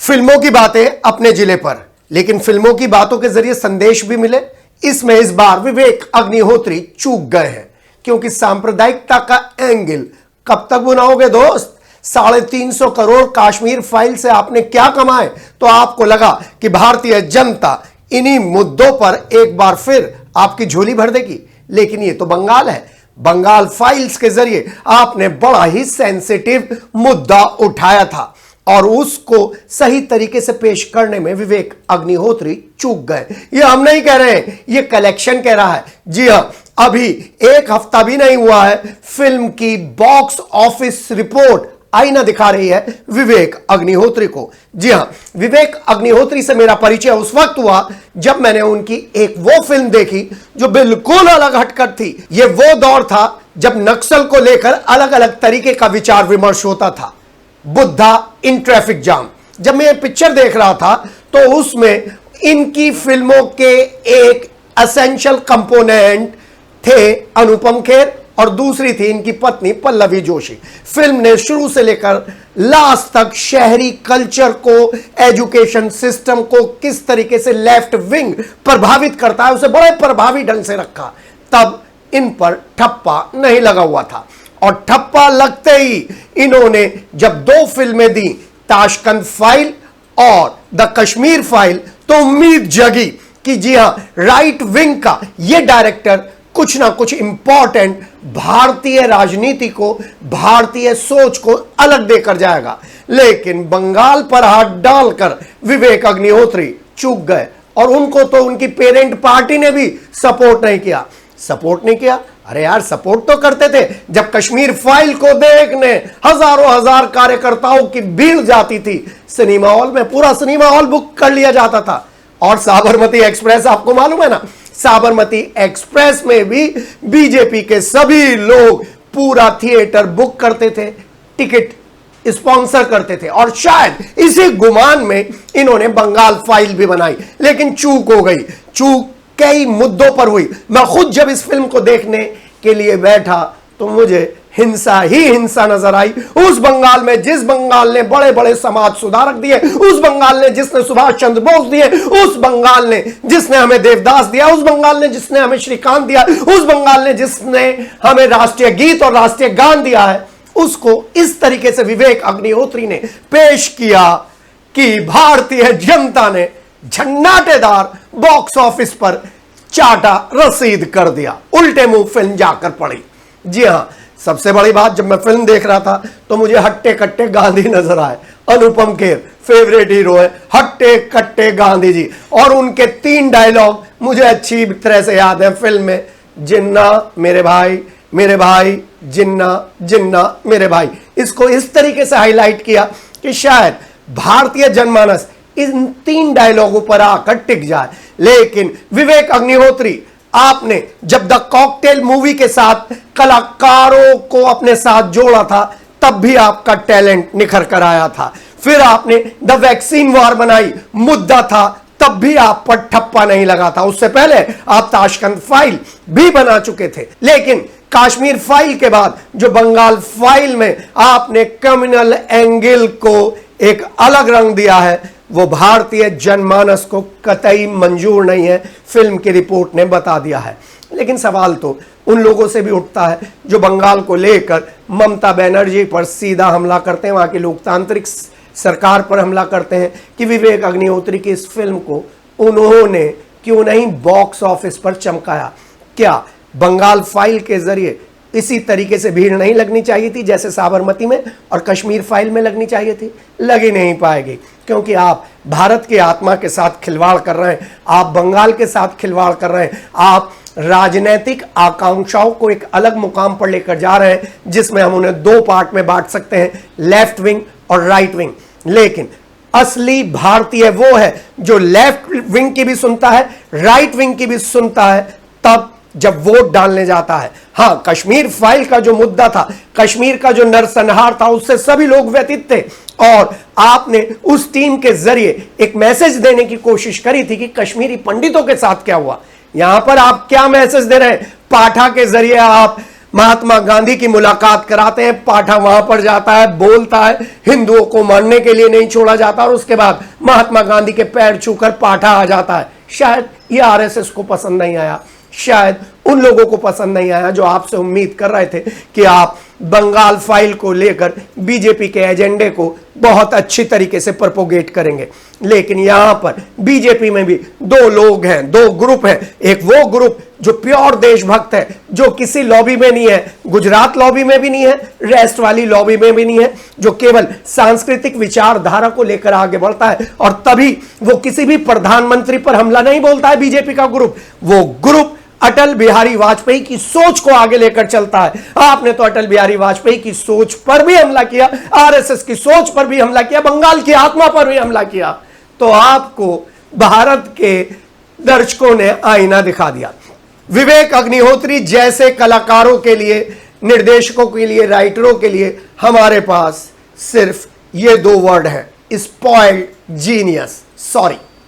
फिल्मों की बातें अपने जिले पर, लेकिन फिल्मों की बातों के जरिए संदेश भी मिले। इसमें इस बार विवेक अग्निहोत्री चूक गए हैं, क्योंकि सांप्रदायिकता का एंगल कब तक बनाओगे दोस्त। 350 करोड़ कश्मीर फाइल से आपने क्या कमाए, तो आपको लगा कि भारतीय जनता इन्हीं मुद्दों पर एक बार फिर आपकी झोली भर देगी। लेकिन ये तो बंगाल है। बंगाल फाइल्स के जरिए आपने बड़ा ही सेंसिटिव मुद्दा उठाया था और उसको सही तरीके से पेश करने में विवेक अग्निहोत्री चूक गए। ये हम नहीं कह रहे हैं, ये कलेक्शन कह रहा है। जी हां, अभी एक हफ्ता भी नहीं हुआ है, फिल्म की बॉक्स ऑफिस रिपोर्ट आईना दिखा रही है विवेक अग्निहोत्री को। जी हां, विवेक अग्निहोत्री से मेरा परिचय उस वक्त हुआ जब मैंने उनकी एक वो फिल्म देखी जो बिल्कुल अलग हटकर थी। ये वो दौर था जब नक्सल को लेकर अलग अलग तरीके का विचार विमर्श होता था। बुद्धा इन ट्रैफिक जाम, जब मैं ये पिक्चर देख रहा था तो उसमें इनकी फिल्मों के एक एसेंशियल कंपोनेंट थे अनुपम खेर और दूसरी थी इनकी पत्नी पल्लवी जोशी। फिल्म ने शुरू से लेकर लास्ट तक शहरी कल्चर को, एजुकेशन सिस्टम को किस तरीके से लेफ्ट विंग प्रभावित करता है उसे बड़े प्रभावी ढंग से रखा। तब इन पर ठप्पा नहीं लगा हुआ था और ठप्पा लगते ही इन्होंने जब 2 फिल्में दी, ताशकंद फाइल और द कश्मीर फाइल, तो उम्मीद जगी कि जी हां, राइट विंग का यह डायरेक्टर कुछ ना कुछ इंपॉर्टेंट भारतीय राजनीति को, भारतीय सोच को अलग देकर जाएगा। लेकिन बंगाल पर हाथ डालकर विवेक अग्निहोत्री चूक गए और उनको तो उनकी पेरेंट पार्टी ने भी सपोर्ट नहीं किया। अरे यार, सपोर्ट तो करते थे। जब कश्मीर फाइल को देखने हजारों कार्यकर्ताओं की भीड़ जाती थी सिनेमा हॉल में, पूरा सिनेमा हॉल बुक कर लिया जाता था। और साबरमती एक्सप्रेस, आपको मालूम है ना, साबरमती एक्सप्रेस में भी बीजेपी के सभी लोग पूरा थिएटर बुक करते थे, टिकट स्पॉन्सर करते थे। और शायद इसी गुमान में इन्होंने बंगाल फाइल भी बनाई, लेकिन चूक हो गई। चूक कई मुद्दों पर हुई। मैं खुद जब इस फिल्म को देखने के लिए बैठा तो मुझे हिंसा ही हिंसा नजर आई। उस बंगाल में, जिस बंगाल ने बड़े बड़े समाज सुधारक दिए, उस बंगाल ने जिसने सुभाष चंद्र बोस दिए, उस बंगाल ने जिसने हमें देवदास दिया, उस बंगाल ने जिसने हमें श्रीकांत दिया, उस बंगाल ने जिसने हमें राष्ट्रीय गीत और राष्ट्रीय गान दिया है, उसको इस तरीके से विवेक अग्निहोत्री ने पेश किया कि भारतीय जनता ने झन्नाटेदार बॉक्स ऑफिस पर चाटा रसीद कर दिया। उल्टे मुंह फिल्म जाकर पड़ी। जी हां, सबसे बड़ी बात, जब मैं फिल्म देख रहा था तो मुझे हट्टे कट्टे गांधी नजर आए। अनुपम खेर फेवरेट हीरो है, हट्टे कट्टे गांधी जी। और उनके 3 डायलॉग मुझे अच्छी तरह से याद है फिल्म में। जिन्ना मेरे भाई, मेरे भाई, जिन्ना जिन्ना मेरे भाई। इसको इस तरीके से हाईलाइट किया कि शायद भारतीय जनमानस इन 3 डायलॉगों पर आकर टिक जाए। लेकिन विवेक अग्निहोत्री, आपने जब द कॉकटेल मूवी के साथ कलाकारों को अपने साथ जोड़ा था, तब भी आपका टैलेंट निखर कर आया था। फिर आपने द वैक्सीन वॉर बनाई, मुद्दा था, तब भी आप पर ठप्पा नहीं लगा था। उससे पहले आप ताशकंद फाइल भी बना चुके थे। लेकिन कश्मीर फाइल के बाद जो बंगाल फाइल में आपने कम्युनल एंगल को एक अलग रंग दिया है, वो भारतीय जनमानस को कतई मंजूर नहीं है, फिल्म की रिपोर्ट ने बता दिया है। लेकिन सवाल तो उन लोगों से भी उठता है जो बंगाल को लेकर ममता बनर्जी पर सीधा हमला करते हैं, वहां की लोकतांत्रिक सरकार पर हमला करते हैं कि विवेक अग्निहोत्री की इस फिल्म को उन्होंने क्यों नहीं बॉक्स ऑफिस पर चमकाया। क्या बंगाल फाइल के जरिए इसी तरीके से भीड़ नहीं लगनी चाहिए थी जैसे साबरमती में और कश्मीर फाइल में लगनी चाहिए थी? लगी नहीं पाएगी, क्योंकि आप भारत की आत्मा के साथ खिलवाड़ कर रहे हैं, आप बंगाल के साथ खिलवाड़ कर रहे हैं, आप राजनीतिक आकांक्षाओं को एक अलग मुकाम पर लेकर जा रहे हैं, जिसमें हम उन्हें 2 पार्ट में बांट सकते हैं, लेफ्ट विंग और राइट विंग। लेकिन असली भारतीय वो है जो लेफ्ट विंग की भी सुनता है, राइट विंग की भी सुनता है, तब जब वोट डालने जाता है। हां, कश्मीर फाइल का जो मुद्दा था, कश्मीर का जो नरसंहार था, उससे सभी लोग व्यथित थे और आपने उस टीम के जरिए एक मैसेज देने की कोशिश करी थी कि कश्मीरी पंडितों के साथ क्या हुआ। यहां पर आप क्या मैसेज दे रहे हैं? पाठा के जरिए आप महात्मा गांधी की मुलाकात कराते हैं, पाठा वहां पर जाता है, बोलता है हिंदुओं को मारने के लिए नहीं छोड़ा जाता, और उसके बाद महात्मा गांधी के पैर छूकर पाठा आ जाता है। शायद ये आरएसएस को पसंद नहीं आया, शायद उन लोगों को पसंद नहीं आया जो आपसे उम्मीद कर रहे थे कि आप बंगाल फाइल को लेकर बीजेपी के एजेंडे को बहुत अच्छी तरीके से प्रोपोगेट करेंगे। लेकिन यहां पर बीजेपी में भी दो लोग हैं, दो ग्रुप हैं। एक वो ग्रुप जो प्योर देशभक्त है, जो किसी लॉबी में नहीं है, गुजरात लॉबी में भी नहीं है, रेस्ट वाली लॉबी में भी नहीं है, जो केवल सांस्कृतिक विचारधारा को लेकर आगे बढ़ता है, और तभी वो किसी भी प्रधानमंत्री पर हमला नहीं बोलता है। बीजेपी का ग्रुप, वो ग्रुप अटल बिहारी वाजपेयी की सोच को आगे लेकर चलता है। आपने तो अटल बिहारी वाजपेयी की सोच पर भी हमला किया, आरएसएस की सोच पर भी हमला किया, बंगाल की आत्मा पर भी हमला किया, तो आपको भारत के दर्शकों ने आईना दिखा दिया। विवेक अग्निहोत्री जैसे कलाकारों के लिए, निर्देशकों के लिए, राइटरों के लिए हमारे पास सिर्फ ये दो वर्ड है, स्पॉइल्ड जीनियस। सॉरी।